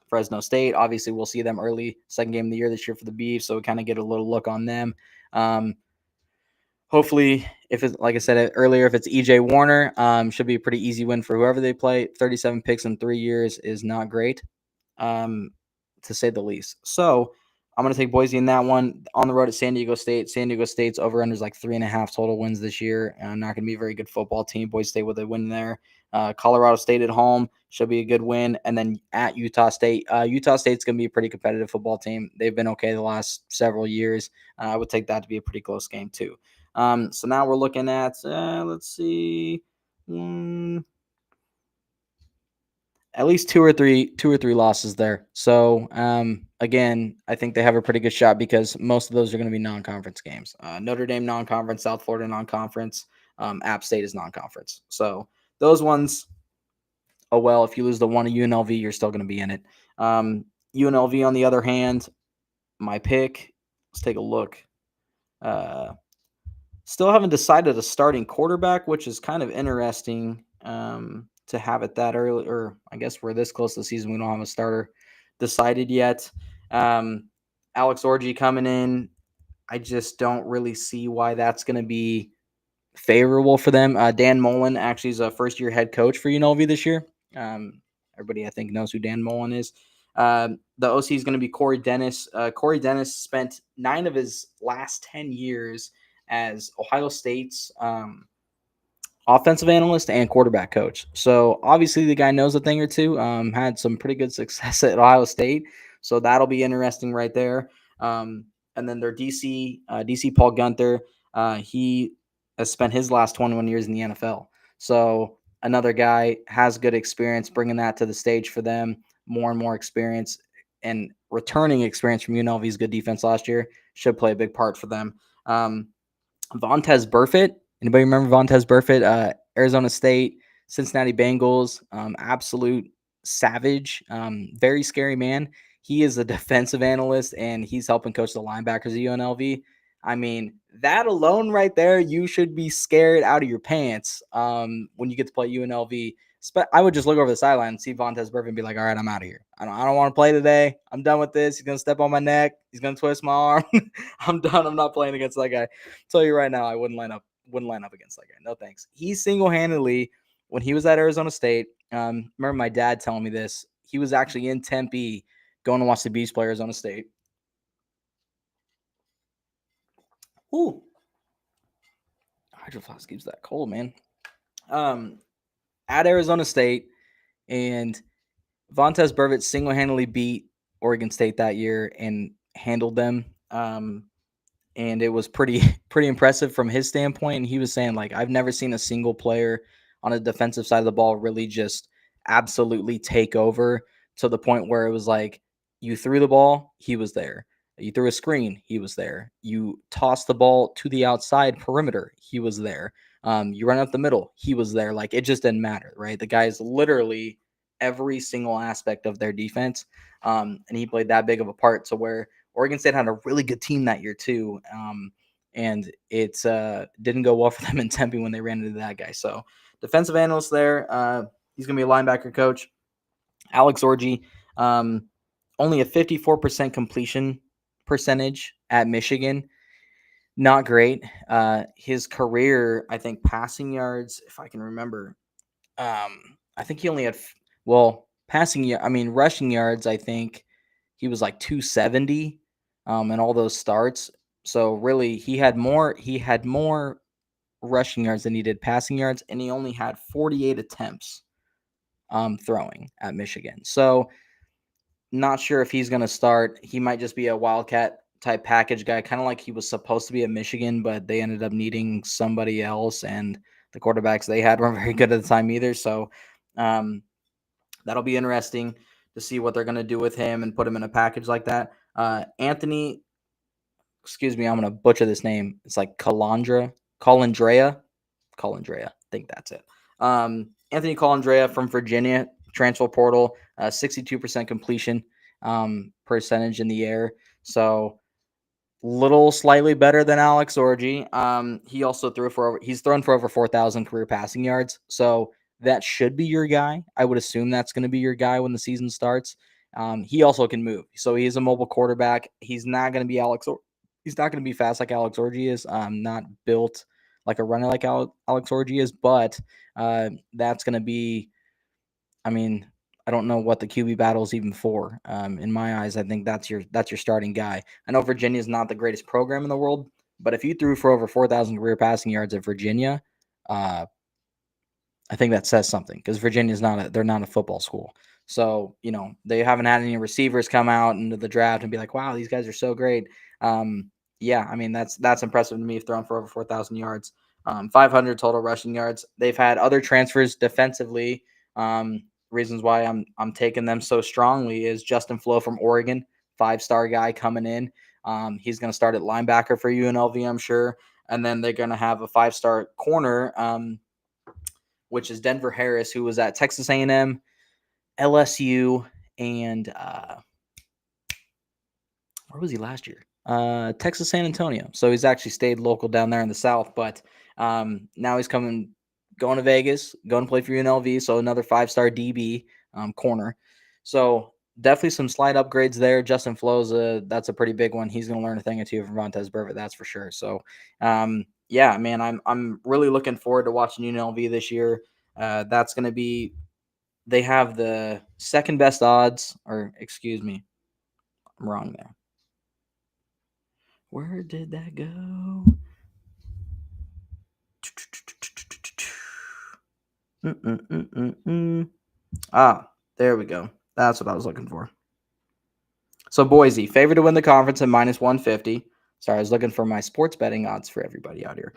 Fresno State, obviously, we'll see them early, second game of the year this year for the Beavs, so we kind of get a little look on them. Hopefully, if it's like I said earlier, if it's EJ Warner, should be a pretty easy win for whoever they play. 37 picks in 3 years is not great, to say the least. So I'm going to take Boise in that one. On the road at San Diego State. San Diego State's over-under is like 3.5 total wins this year. Not going to be a very good football team. Boise State with a win there. Colorado State at home should be a good win. And then at Utah State. Utah State's going to be a pretty competitive football team. They've been okay the last several years. I would take that to be a pretty close game too. So now we're looking at, let's see, at least two or three losses there. So, again, I think they have a pretty good shot because most of those are going to be non-conference games. Notre Dame non-conference, South Florida non-conference, App State is non-conference. So those ones, oh well, if you lose the one of UNLV, you're still going to be in it. UNLV, on the other hand, my pick, let's take a look. Still haven't decided a starting quarterback, which is kind of interesting to have it that early. Or I guess we're this close to the season. We don't have a starter decided yet. Alex Orji coming in. I just don't really see why that's going to be favorable for them. Dan Mullen actually is a first-year head coach for UNLV this year. Everybody, I think, knows who Dan Mullen is. The OC is going to be Corey Dennis. Corey Dennis spent 9 of his last 10 years as Ohio State's offensive analyst and quarterback coach. So obviously the guy knows a thing or two, had some pretty good success at Ohio State. So that'll be interesting right there. And then their DC Paul Gunther, he has spent his last 21 years in the NFL. So another guy has good experience, bringing that to the stage for them, more and more experience and returning experience from UNLV's good defense last year should play a big part for them. Vontez Burfict. Anybody remember Vontez Burfict? Arizona State, Cincinnati Bengals, absolute savage, very scary man. He is a defensive analyst, and he's helping coach the linebackers at UNLV. I mean, that alone right there, you should be scared out of your pants when you get to play UNLV. I would just look over the sideline and see Vontez Burfict and be like, all right, I'm out of here. I don't want to play today. I'm done with this. He's going to step on my neck. He's going to twist my arm. I'm done. I'm not playing against that guy. I'll tell you right now, I wouldn't line up against that guy. No thanks. He single-handedly, when he was at Arizona State, remember my dad telling me this, he was actually in Tempe going to watch the Beavs play Arizona State. Ooh. Hydro Flask keeps that cold, man. At Arizona State, and Vontez Burfict single-handedly beat Oregon State that year and handled them. And it was pretty impressive from his standpoint. And he was saying, like, I've never seen a single player on a defensive side of the ball really just absolutely take over to the point where it was like you threw the ball, he was there. You threw a screen, he was there. You tossed the ball to the outside perimeter, he was there. You run up the middle, he was there. Like, it just didn't matter, right? The guy's literally every single aspect of their defense. And he played that big of a part to where Oregon State had a really good team that year too. And it didn't go well for them in Tempe when they ran into that guy. So defensive analyst there. He's going to be a linebacker coach. Alex Orji, only a 54% completion percentage at Michigan. Not great. His career, I think, passing yards, if I can remember, I think he only had, rushing yards, I think he was like 270 in all those starts. So really, he had more rushing yards than he did passing yards, and he only had 48 attempts throwing at Michigan. So not sure if he's going to start. He might just be a Wildcat type package guy, kind of like he was supposed to be at Michigan, but they ended up needing somebody else, and the quarterbacks they had weren't very good at the time either. So that'll be interesting to see what they're going to do with him and put him in a package like that. Anthony, excuse me, I'm going to butcher this name. It's like Colandrea. I think that's it. Anthony Colandrea from Virginia, transfer portal, 62% completion percentage in the air. So little slightly better than Alex Orji. He also he's thrown for over 4,000 career passing yards. So that should be your guy. I would assume that's going to be your guy when the season starts. He also can move. So he's a mobile quarterback. He's not going to be he's not going to be fast like Alex Orji is. Not built like a runner like Alex Orji is, but that's going to be, I don't know what the QB battle is even for. In my eyes, I think that's your starting guy. I know Virginia is not the greatest program in the world, but if you threw for over 4,000 career passing yards at Virginia, I think that says something, because Virginia's they're not a football school. So, they haven't had any receivers come out into the draft and be like, wow, these guys are so great. That's impressive to me, throwing for over 4,000 yards, 500 total rushing yards. They've had other transfers defensively. Reasons why I'm taking them so strongly is Justin Flo from Oregon, 5-star guy coming in. He's going to start at linebacker for UNLV, I'm sure. And then they're going to have a 5-star corner, which is Denver Harris, who was at Texas A&M, LSU, and where was he last year? Texas San Antonio. So he's actually stayed local down there in the South, but now he's going to Vegas, going to play for UNLV, so another 5-star DB corner. So definitely some slight upgrades there. Justin Flo's that's a pretty big one. He's going to learn a thing or two from Vontez Burfict, that's for sure. So yeah, man, I'm really looking forward to watching UNLV this year. That's going to be, they have the second best odds, or excuse me, I'm wrong there. Where did that go? There we go. That's what I was looking for. So Boise, favored to win the conference at -150. Sorry, I was looking for my sports betting odds for everybody out here.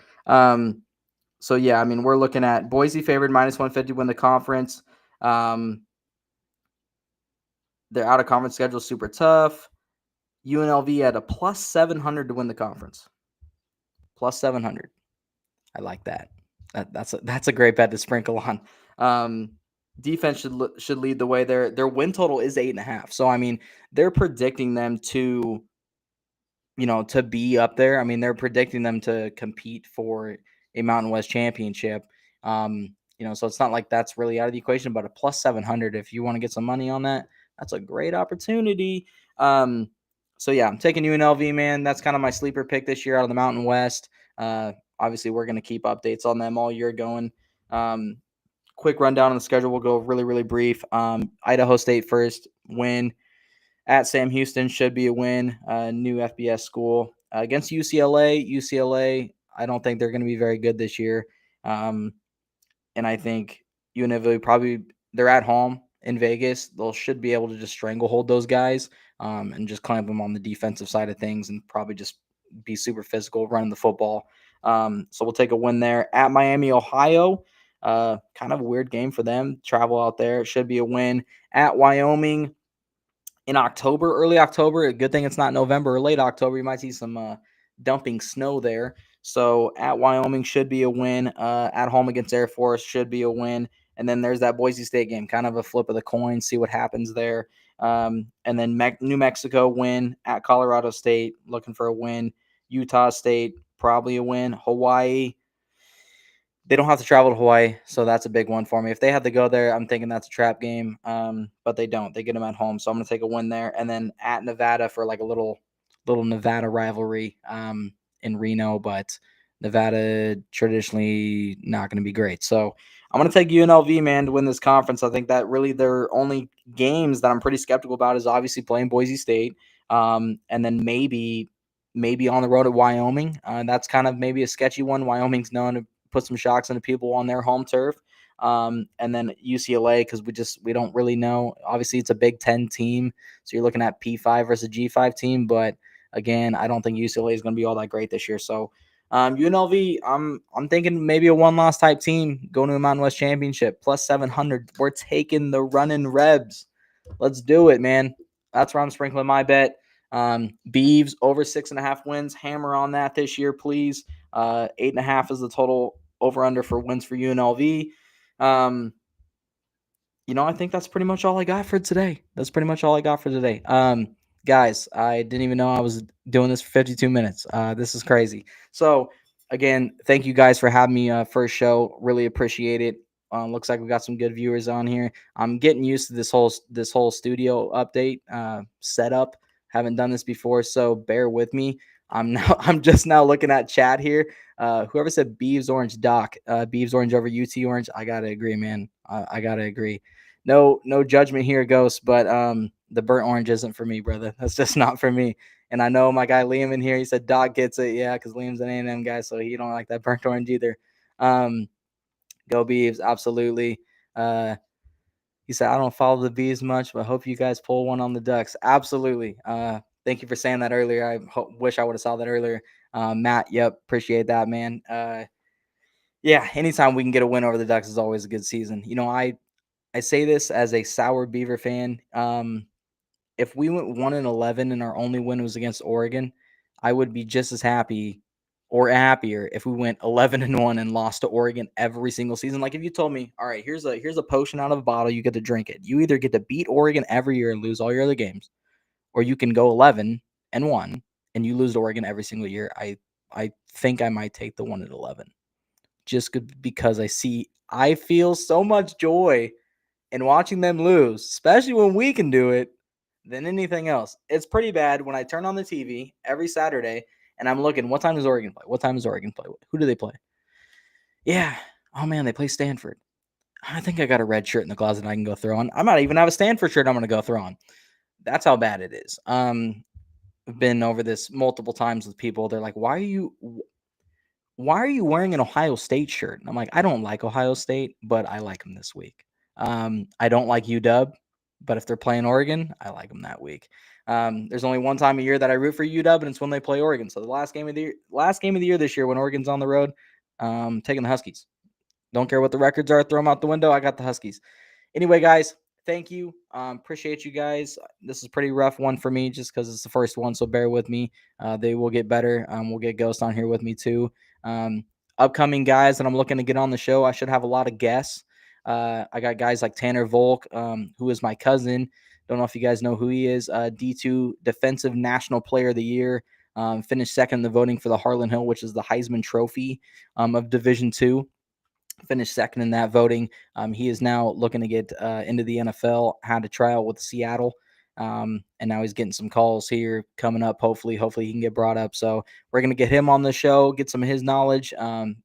So yeah, we're looking at Boise favored -150 to win the conference. Their out of conference schedule is super tough. UNLV at a +700 to win the conference. +700. I like that. That's a great bet to sprinkle on. Defense should lead the way. Their win total is 8.5. So they're predicting them to, to be up there. I mean, they're predicting them to compete for a Mountain West championship. So it's not like that's really out of the equation, but a plus 700, if you want to get some money on that, that's a great opportunity. So yeah, I'm taking UNLV, man. That's kind of my sleeper pick this year out of the Mountain West. Obviously, we're going to keep updates on them all year going. Quick rundown on the schedule. We'll go really, really brief. Idaho State first, win. At Sam Houston should be a win. New FBS school against UCLA. UCLA, I don't think they're going to be very good this year. And I think UNLV probably, they're at home in Vegas. They should be able to just stranglehold those guys and just clamp them on the defensive side of things and probably just be super physical running the football. So we'll take a win there. At Miami, Ohio, kind of a weird game for them. Travel out there. It should be a win. At Wyoming, in October, early October. A good thing it's not November or late October. You might see some dumping snow there. So at Wyoming should be a win. At home against Air Force should be a win. And then there's that Boise State game, kind of a flip of the coin, see what happens there. And then New Mexico win at Colorado State, looking for a win. Utah State, probably a win. Hawaii, they don't have to travel to Hawaii, so that's a big one for me. If they had to go there, I'm thinking that's a trap game, but they don't. They get them at home, so I'm going to take a win there. And then at Nevada for like a little Nevada rivalry in Reno, but Nevada traditionally not going to be great. So I'm going to take UNLV, man, to win this conference. I think that really their only games that I'm pretty skeptical about is obviously playing Boise State, and then maybe on the road at Wyoming. That's kind of maybe a sketchy one. Wyoming's known to put some shocks into people on their home turf. And then UCLA, because we don't really know. Obviously, it's a Big Ten team, so you're looking at P5 versus G5 team. But again, I don't think UCLA is going to be all that great this year. So UNLV, I'm thinking maybe a one-loss type team going to a Mountain West championship plus 700. We're taking the running Rebs. Let's do it, man. That's where I'm sprinkling my bet. Beavs over 6.5 wins. Hammer on that this year, please. 8.5 is the total over under for wins for UNLV. I think that's pretty much all I got for today. Guys, I didn't even know I was doing this for 52 minutes. This is crazy. So again, thank you guys for having me first show. Really appreciate it. Looks like we got some good viewers on here. I'm getting used to this whole studio update setup. Haven't done this before, so bear with me. I'm just now looking at chat here. Whoever said Beavs Orange Doc, Beavs Orange over UT Orange, I gotta agree, man. I gotta agree. No judgment here, Ghost, but the burnt orange isn't for me, brother. That's just not for me. And I know my guy Liam in here, he said Doc gets it. Yeah, because Liam's an A&M guy, so he don't like that burnt orange either. Go Beavs, absolutely. He said, I don't follow the Bees much, but I hope you guys pull one on the Ducks. Absolutely. Thank you for saying that earlier. I wish I would have saw that earlier. Matt, yep, appreciate that, man. Yeah, anytime we can get a win over the Ducks is always a good season. I say this as a sour Beaver fan. If we went 1-11 and our only win was against Oregon, I would be just as happy or happier if we went 11-1 and lost to Oregon every single season. Like if you told me, all right, here's a potion out of a bottle, you get to drink it. You either get to beat Oregon every year and lose all your other games, or you can go 11-1 and you lose to Oregon every single year. I think I might take the 1-11 just because I feel so much joy in watching them lose, especially when we can do it, than anything else. It's pretty bad when I turn on the TV every Saturday and I'm looking, what time does Oregon play? What time does Oregon play? Who do they play? Yeah. Oh, man, they play Stanford. I think I got a red shirt in the closet I can go throw on. I might even have a Stanford shirt I'm going to go throw on. That's how bad it is. I've been over this multiple times with people. They're like, why are you wearing an Ohio State shirt? And I'm like, I don't like Ohio State, but I like them this week. I don't like UW, but if they're playing Oregon, I like them that week. There's only one time a year that I root for UW, and it's when they play Oregon. So the last game of the year this year, when Oregon's on the road, taking the Huskies. Don't care what the records are, throw them out the window. I got the Huskies. Anyway, guys, thank you. Appreciate you guys. This is a pretty rough one for me just because it's the first one, so bear with me. They will get better. We'll get Ghost on here with me too. Upcoming guys that I'm looking to get on the show, I should have a lot of guests. I got guys like Tanner Volk, who is my cousin. Don't know if you guys know who he is. D2 Defensive National Player of the Year. finished second in the voting for the Harlan Hill, which is the Heisman Trophy of Division II. Finished second in that voting. He is now looking to get into the NFL. Had a trial with Seattle, and now he's getting some calls here coming up. Hopefully he can get brought up. So we're gonna get him on the show, get some of his knowledge,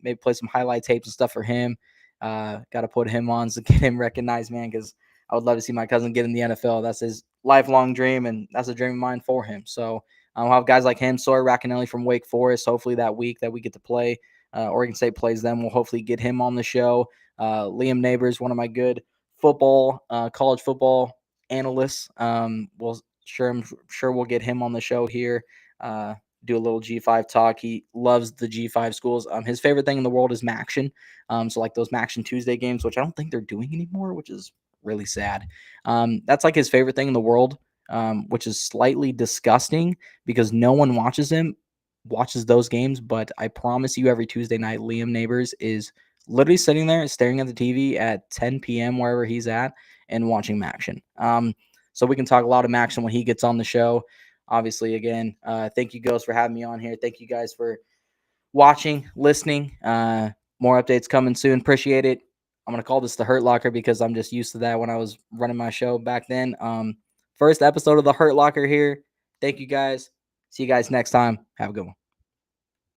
maybe play some highlight tapes and stuff for him. Got to put him on to get him recognized, man, because I would love to see my cousin get in the NFL. That's his lifelong dream, and that's a dream of mine for him. So I'll have guys like him, Sawyer Racanelli from Wake Forest. Hopefully that week that we get to play. Oregon State plays them. We'll hopefully get him on the show. Liam Neighbors, one of my good college football analysts. I'm sure we'll get him on the show here. Do a little G5 talk. He loves the G5 schools. His favorite thing in the world is Maction. So like those Maction Tuesday games, which I don't think they're doing anymore, which is really sad. That's like his favorite thing in the world, which is slightly disgusting because no one watches those games, but I promise you every Tuesday night, Liam Neighbors is literally sitting there staring at the TV at 10 p.m. wherever he's at and watching Maction. So we can talk a lot of Maction when he gets on the show. Obviously, again, thank you, Ghost, for having me on here. Thank you guys for watching, listening. More updates coming soon. Appreciate it. I'm going to call this the Hurt Locker because I'm just used to that when I was running my show back then. First episode of the Hurt Locker here. Thank you guys. See you guys next time. Have a good one.